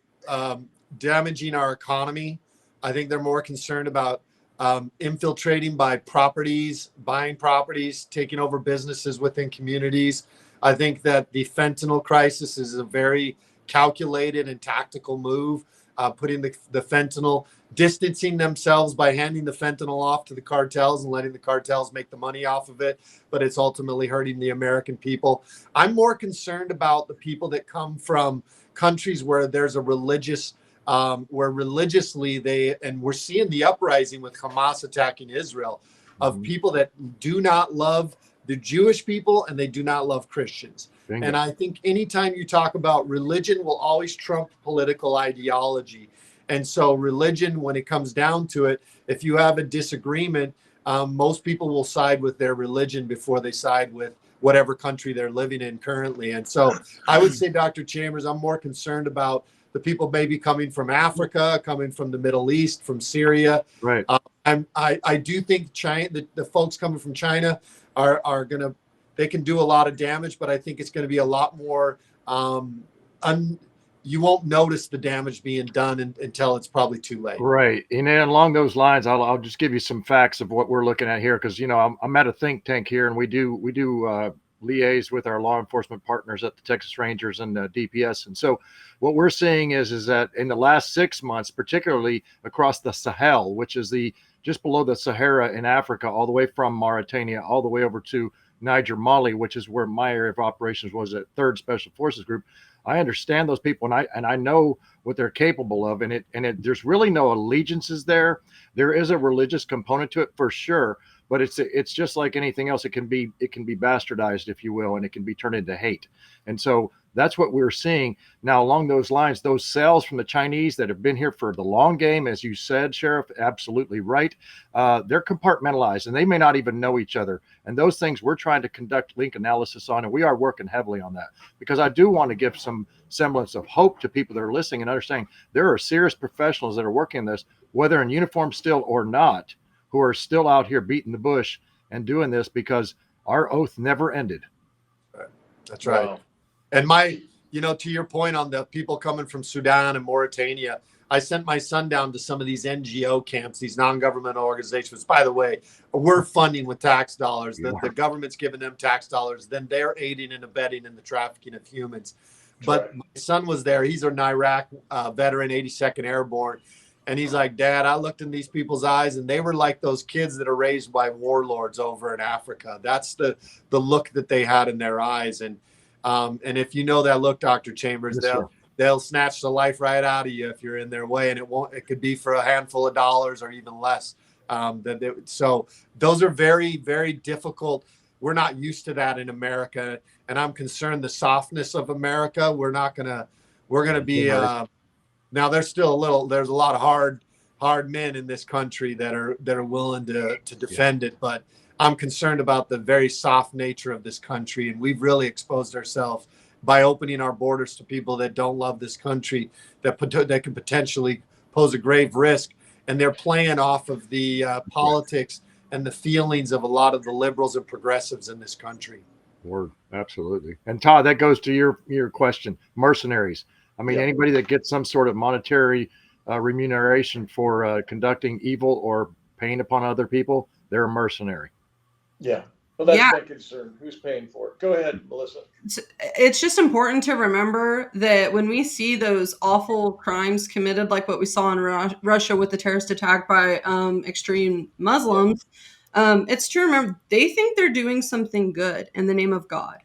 damaging our economy. I think they're more concerned about infiltrating by properties, buying properties, taking over businesses within communities. I think that the fentanyl crisis is a very calculated and tactical move, putting the fentanyl, distancing themselves by handing the fentanyl off to the cartels and letting the cartels make the money off of it, but it's ultimately hurting the American people. I'm more concerned about the people that come from countries where there's a religious, where religiously and we're seeing the uprising with Hamas attacking Israel, of people that do not love the Jewish people and they do not love Christians. Bingo. And I think anytime you talk about religion, will always trump political ideology. And so religion, when it comes down to it, if you have a disagreement, most people will side with their religion before they side with whatever country they're living in currently. And so I would say, Dr. Chambers, I'm more concerned about the people maybe coming from Africa, coming from the Middle East, from Syria. Right. I do think China, the folks coming from China are going to, they can do a lot of damage, but I think it's going to be a lot more you won't notice the damage being done until it's probably too late. Right. And then along those lines, I'll just give you some facts of what we're looking at here, because I'm at a think tank here, and we do liaise with our law enforcement partners at the Texas Rangers and DPS. And so what we're seeing is that in the last 6 months, particularly across the Sahel, which is just below the Sahara in Africa, all the way from Mauritania, all the way over to Niger, Mali, which is where my area of operations was at 3rd Special Forces Group. I understand those people, and I know what they're capable of, and there's really no allegiances there. There is a religious component to it for sure, but it's just like anything else. It can be bastardized, if you will, and it can be turned into hate. And so that's what we're seeing now. Along those lines, those cells from the Chinese that have been here for the long game, as you said, Sheriff, absolutely right. They're compartmentalized, and they may not even know each other. And those things we're trying to conduct link analysis on, and we are working heavily on that, because I do want to give some semblance of hope to people that are listening and understanding there are serious professionals that are working this, whether in uniform still or not, who are still out here beating the bush and doing this because our oath never ended. That's right. Wow. And to your point on the people coming from Sudan and Mauritania, I sent my son down to some of these NGO camps, these non-governmental organizations. By the way, we're funding with tax dollars. The government's giving them tax dollars. Then they're aiding and abetting in the trafficking of humans. But my son was there. He's an Iraq veteran, 82nd Airborne. And he's like, Dad, I looked in these people's eyes, and they were like those kids that are raised by warlords over in Africa. That's the look that they had in their eyes. And if you know that look, Dr. Chambers, they'll snatch the life right out of you if you're in their way. And it could be for a handful of dollars or even less. So those are very, very difficult. We're not used to that in America. And I'm concerned the softness of America, we're going to be, now there's a lot of hard men in this country that are willing to defend it. But I'm concerned about the very soft nature of this country. And we've really exposed ourselves by opening our borders to people that don't love this country, that can potentially pose a grave risk. And they're playing off of the politics and the feelings of a lot of the liberals and progressives in this country. Word, absolutely. And Todd, that goes to your question, mercenaries. I mean, anybody that gets some sort of monetary remuneration for conducting evil or pain upon other people, they're a mercenary. Yeah. Well, that's my concern. Who's paying for it? Go ahead, Melissa. It's just important to remember that when we see those awful crimes committed, like what we saw in Russia with the terrorist attack by extreme Muslims, it's to remember they think they're doing something good in the name of God.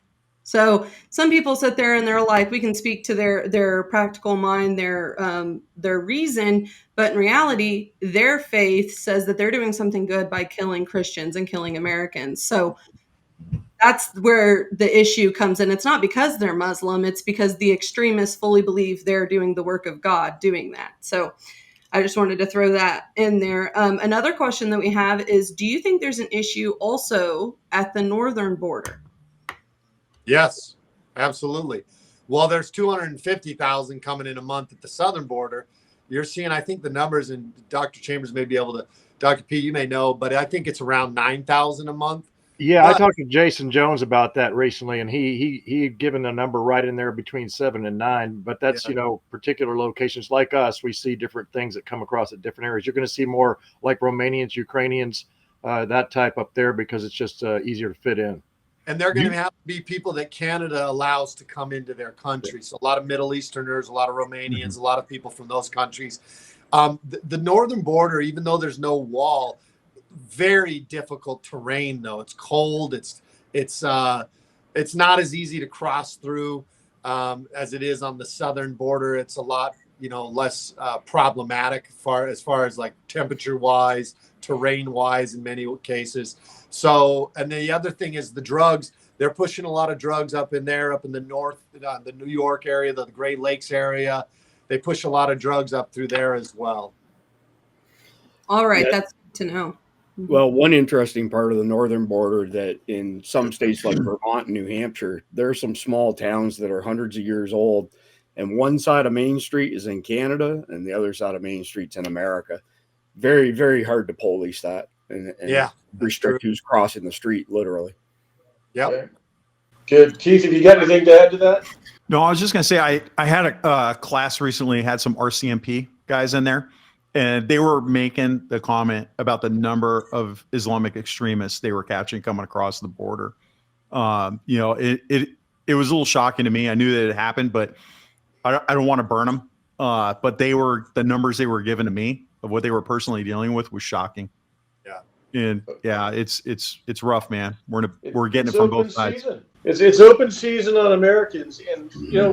So some people sit there and they're like, we can speak to their practical mind, their reason, but in reality, their faith says that they're doing something good by killing Christians and killing Americans. So that's where the issue comes in. It's not because they're Muslim, it's because the extremists fully believe they're doing the work of God doing that. So I just wanted to throw that in there. Another question that we have is, do you think there's an issue also at the northern border? Yes, absolutely. Well, there's 250,000 coming in a month at the southern border. You're seeing, I think the numbers, and Dr. Chambers may be able to, Dr. P, you may know, but I think it's around 9,000 a month. Yeah, I talked to Jason Jones about that recently, and he had given a number right in there between 7 and 9. But that's, particular locations like us, we see different things that come across at different areas. You're going to see more like Romanians, Ukrainians, that type up there, because it's just easier to fit in. And they're going to have to be people that Canada allows to come into their country. So a lot of Middle Easterners, a lot of Romanians, a lot of people from those countries. The northern border, even though there's no wall, very difficult terrain, though. It's cold. It's not as easy to cross through as it is on the southern border. It's a lot, less problematic as far as like temperature wise, terrain wise in many cases. So, and the other thing is the drugs. They're pushing a lot of drugs up in the north, the New York area, the Great Lakes area. They push a lot of drugs up through there as well. All right, that's good to know. Well, one interesting part of the northern border that in some states like Vermont and New Hampshire, there are some small towns that are hundreds of years old, and one side of Main Street is in Canada and the other side of Main Street's in America. Very, very hard to police that and restrict who's crossing the street, literally. Yep. Okay. Good. Keith, have you got anything to add to that? No, I was just going to say, I had a class recently, had some RCMP guys in there, and they were making the comment about the number of Islamic extremists they were catching coming across the border. It was a little shocking to me. I knew that it happened, but I don't want to burn them. But the numbers they were given to me of what they were personally dealing with was shocking. Yeah. And yeah, it's rough, man. We're getting it from both sides. Season. It's open season on Americans, and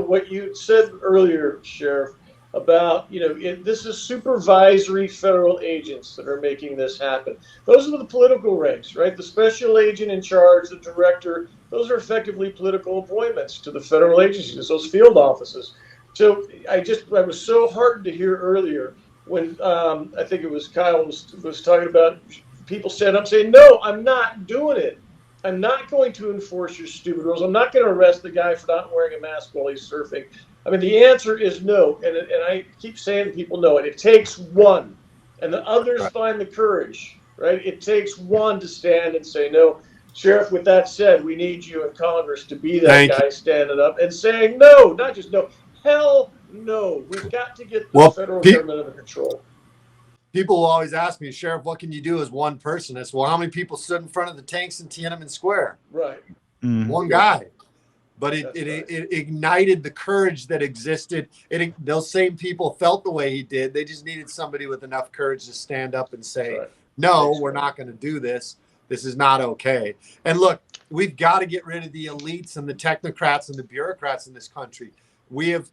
what you said earlier, Sheriff, about this is supervisory federal agents that are making this happen. Those are the political ranks, right? The special agent in charge, the director, those are effectively political appointments to the federal agencies, those field offices. So I was so heartened to hear earlier when I think it was Kyle was talking about people stand up saying, no, I'm not doing it. I'm not going to enforce your stupid rules. I'm not going to arrest the guy for not wearing a mask while he's surfing. I mean, the answer is no. And I keep saying to people, no, and it takes one. And the others find the courage, right? It takes one to stand and say no. Sheriff, with that said, we need you in Congress to be that guy standing up and saying no, not just no. Hell no. We've got to get the federal government under control. People will always ask me, Sheriff, what can you do as one person? I said, well, how many people stood in front of the tanks in Tiananmen Square? Right. One guy. But it ignited the courage that existed. Those same people felt the way he did. They just needed somebody with enough courage to stand up and say, no, we're not going to do this. This is not okay. And look, we've got to get rid of the elites and the technocrats and the bureaucrats in this country. They've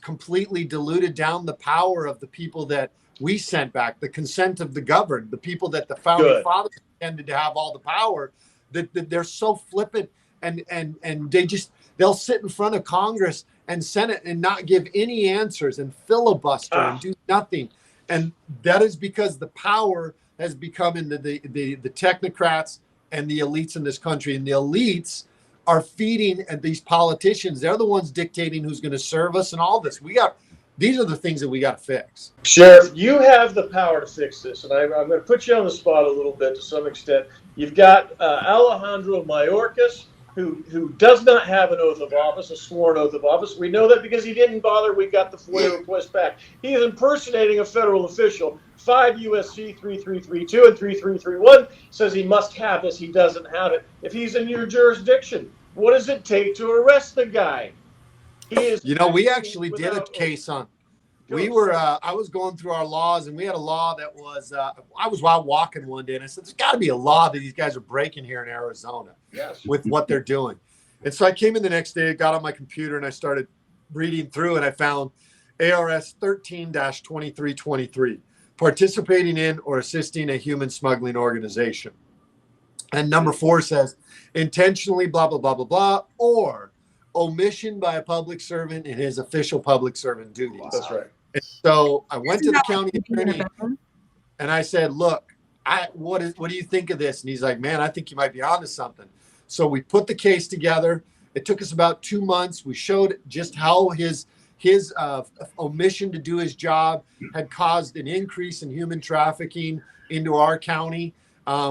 completely diluted down the power of the people that we sent back, the consent of the governed, the people that the founding fathers intended to have all the power, that they're so flippant and they'll sit in front of Congress and Senate and not give any answers and filibuster and do nothing. And that is because the power has become in the technocrats and the elites in this country. And the elites are feeding these politicians. They're the ones dictating who's going to serve us and all this. These are the things that we got to fix. Sheriff, you have the power to fix this, and I'm going to put you on the spot a little bit to some extent. You've got Alejandro Mayorkas, who does not have an oath of office, a sworn oath of office. We know that because he didn't bother. We got the FOIA request back. He is impersonating a federal official. 5 U.S.C. 3332 and 3331 says he must have this. He doesn't have it. If he's in your jurisdiction, what does it take to arrest the guy? We actually did a case on. I was going through our laws, and we had a law that was. I was out walking one day, and I said, "There's got to be a law that these guys are breaking here in Arizona with what they're doing." And so I came in the next day, got on my computer, and I started reading through, and I found ARS 13-2323, participating in or assisting a human smuggling organization. And number 4 says intentionally, blah blah blah blah blah, or omission by a public servant in his official public servant duties. That's right. And so I went to the county attorney and I said, look, what do you think of this? And he's like, man, I think you might be onto something. So we put the case together. It took us about 2 months. We showed just how his omission to do his job had caused an increase in human trafficking into our county.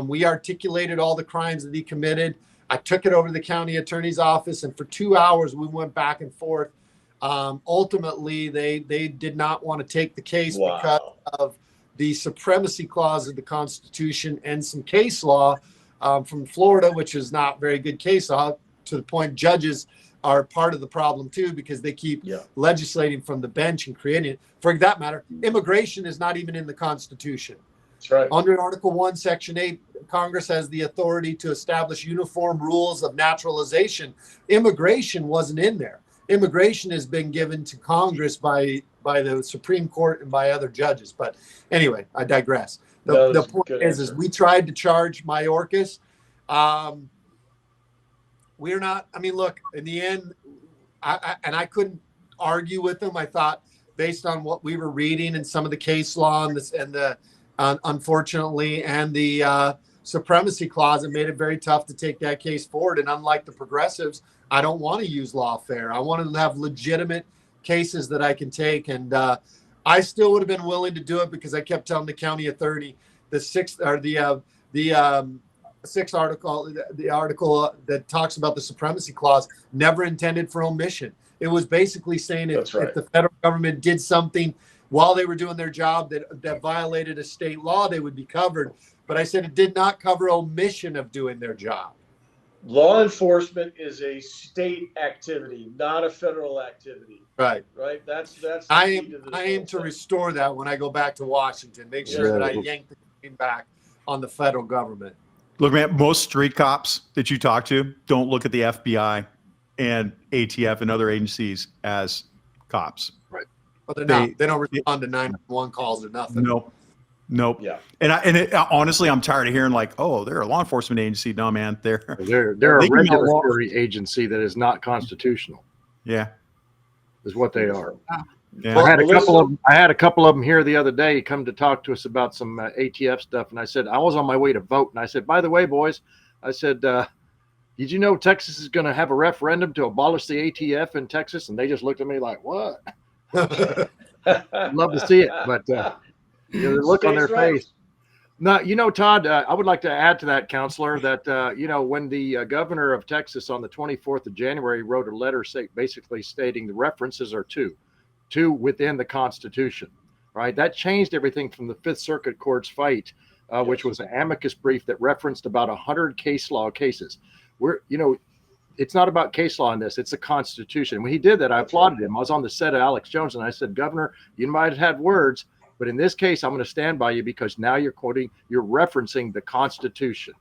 We articulated all the crimes that he committed. I took it over to the county attorney's office, and for 2 hours we went back and forth. Ultimately, they did not want to take the case because of the supremacy clause of the Constitution and some case law from Florida, which is not very good case law, to the point judges are part of the problem too, because they keep legislating from the bench and creating it. For that matter, immigration is not even in the Constitution. That's right. Under Article 1, Section 8, Congress has the authority to establish uniform rules of naturalization. Immigration wasn't in there. Immigration has been given to Congress by the Supreme Court and by other judges. But anyway, I digress. The point is we tried to charge Mayorkas. We're not. I mean, look, in the end, I couldn't argue with them. I thought, based on what we were reading and some of the case law unfortunately, and the supremacy clause, it made it very tough to take that case forward. And unlike the progressives, I don't want to use lawfare. I want to have legitimate cases that I can take. And I still would have been willing to do it because I kept telling the county attorney the article that talks about the supremacy clause never intended for omission. It was basically saying if That's right. the federal government did something while they were doing their job that violated a state law, they would be covered. But I said it did not cover omission of doing their job. Law enforcement is a state activity, not a federal activity. Right. Right. That's I aim to restore that when I go back to Washington. Make sure that I yank the chain back on the federal government. Look, man, most street cops that you talk to don't look at the FBI and ATF and other agencies as cops. Right. But they're not. They don't respond to 911 calls or nothing. Nope. Yeah. Honestly, I'm tired of hearing like, oh, they're a law enforcement agency. No, man, they're a regulatory agency that is not constitutional. Yeah. Is what they are. Yeah. I had a couple of them here the other day come to talk to us about some ATF stuff, and I said I was on my way to vote, and I said, by the way, boys, I said, did you know Texas is going to have a referendum to abolish the ATF in Texas? And they just looked at me like, what? I'd love to see it, but the look on their face. No, Todd, I would like to add to that, counselor, that when the governor of Texas on the 24th of January wrote a letter basically stating the references are two within the Constitution, right? That changed everything from the Fifth Circuit Court's fight, which was an amicus brief that referenced about 100 case law cases. It's not about case law in this; it's the Constitution. When he did that, I applauded him. I was on the set of Alex Jones, and I said, "Governor, you might have had words, but in this case, I'm going to stand by you because now you're referencing the Constitution."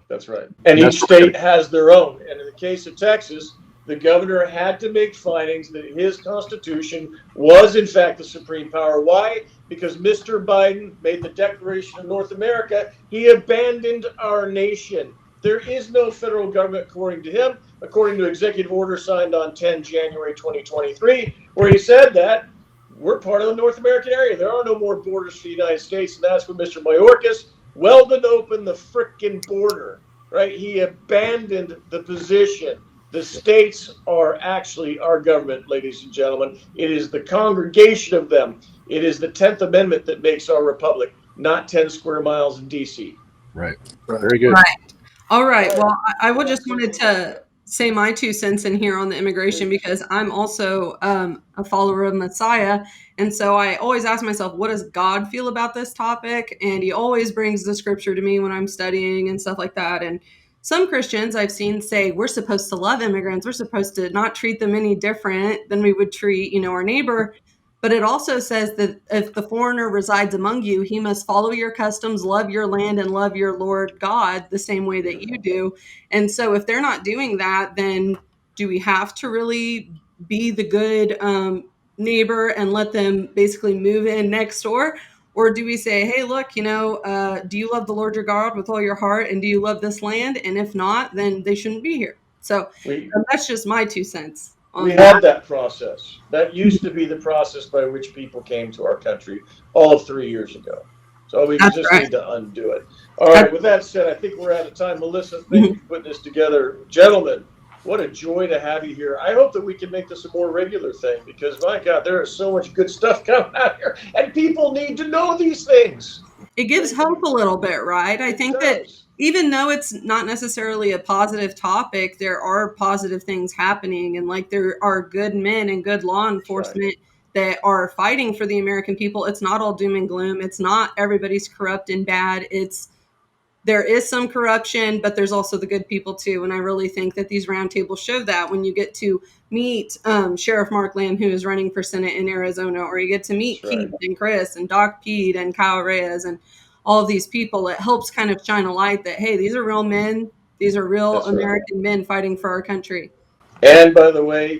That's right. And each state has their own. And in the case of Texas, the governor had to make findings that his Constitution was, in fact, the supreme power. Why? Because Mr. Biden made the Declaration of North America. He abandoned our nation. There is no federal government, according to him, according to executive order signed on 10 January 2023, where he said that we're part of the North American area. There are no more borders for the United States. And that's when Mr. Mayorkas welded open the frickin' border, right? He abandoned the position. The states are actually our government, ladies and gentlemen. It is the congregation of them. It is the 10th Amendment that makes our republic, not 10 square miles in D.C. Right. Very good. Right. All right. Well, I would just wanted to say my 2 cents in here on the immigration because I'm also a follower of Messiah. And so I always ask myself, what does God feel about this topic? And he always brings the scripture to me when I'm studying and stuff like that. And some Christians I've seen say, we're supposed to love immigrants. We're supposed to not treat them any different than we would treat, our neighbor. But it also says that if the foreigner resides among you, he must follow your customs, love your land, and love your Lord God the same way that you do. And so if they're not doing that, then do we have to really be the good neighbor and let them basically move in next door? Or do we say, hey, look, do you love the Lord your God with all your heart? And do you love this land? And if not, then they shouldn't be here. So that's just my 2 cents. We had that process. That used to be the process by which people came to our country all of 3 years ago. So we just need to undo it. All right. With that said, I think we're out of time. Melissa, thank you for putting this together. Gentlemen, what a joy to have you here. I hope that we can make this a more regular thing because, my God, there is so much good stuff coming out here. And people need to know these things. It gives hope a little bit, right? I think that even though it's not necessarily a positive topic, there are positive things happening. And there are good men and good law enforcement that are fighting for the American people. It's not all doom and gloom. It's not everybody's corrupt and bad. There is some corruption, but there's also the good people too. And I really think that these roundtables show that when you get to meet Sheriff Mark Lamb, who is running for Senate in Arizona, or you get to meet Keith and Chris and Doc Pete and Kyle Reyes and all of these people, it helps kind of shine a light that, hey, these are real men. These are real American men fighting for our country. And by the way,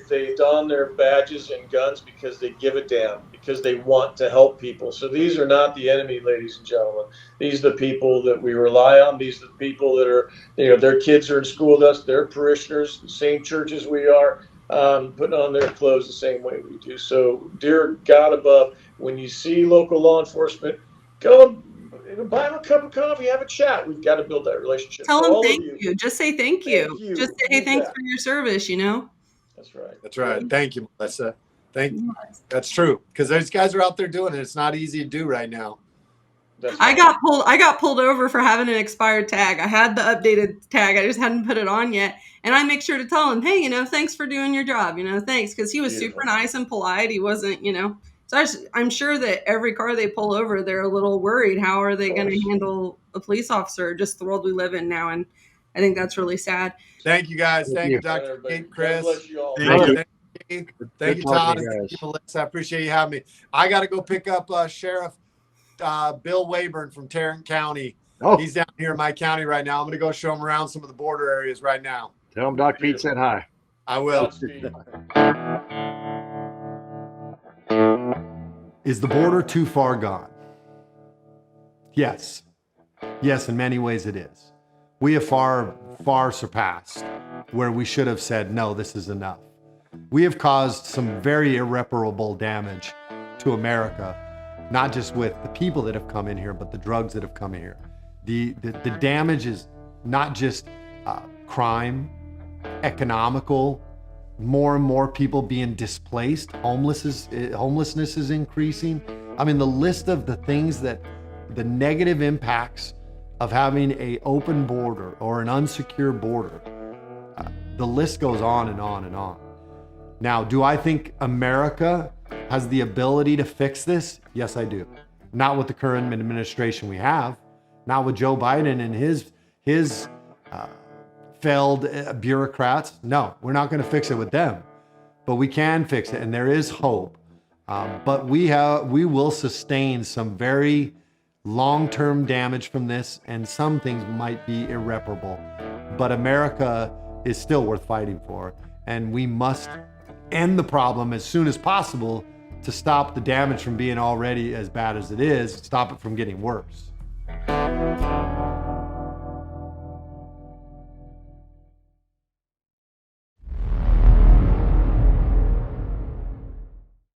they don their badges and guns because they give a damn, because they want to help people. So these are not the enemy, ladies and gentlemen. These are the people that we rely on. These are the people that are, their kids are in school with us. They're parishioners, the same church as we are, putting on their clothes the same way we do. So, dear God above, when you see local law enforcement, go and buy them a cup of coffee, have a chat. We've got to build that relationship. Tell them thank you. Just say thank you. Just say, hey, thanks for your service, That's right. That's right. Thank you, Melissa. Thank you. That's true. Because those guys are out there doing it. It's not easy to do right now. I got pulled over for having an expired tag. I had the updated tag. I just hadn't put it on yet. And I make sure to tell him, hey, thanks for doing your job. Thanks. Because he was super nice and polite. He wasn't, So I'm sure that every car they pull over, they're a little worried. How are they going to handle a police officer? Just the world we live in now. And I think that's really sad. Thank you, guys. Thank you, Dr. Kate, Chris. God bless you all. Thank you, Todd. And thank you, Melissa. I appreciate you having me. I got to go pick up Sheriff Bill Wayburn from Tarrant County. Oh. He's down here in my county right now. I'm going to go show him around some of the border areas right now. Tell him Dr. Pete said hi. I will. Is the border too far gone? Yes. Yes, in many ways it is. We have far, far surpassed where we should have said, no, this is enough. We have caused some very irreparable damage to America, not just with the people that have come in here, but the drugs that have come in here. The damage is not just crime, economical, more and more people being displaced, homelessness is increasing. I mean, the list of the things that the negative impacts of having an open border or an unsecure border, the list goes on and on and on. Now, do I think America has the ability to fix this? Yes, I do. Not with the current administration we have, not with Joe Biden and his failed bureaucrats. No, we're not going to fix it with them, but we can fix it, and there is hope. But we will sustain some very long-term damage from this, and some things might be irreparable. But America is still worth fighting for, and we must end the problem as soon as possible to stop the damage from being already as bad as it is, stop it from getting worse.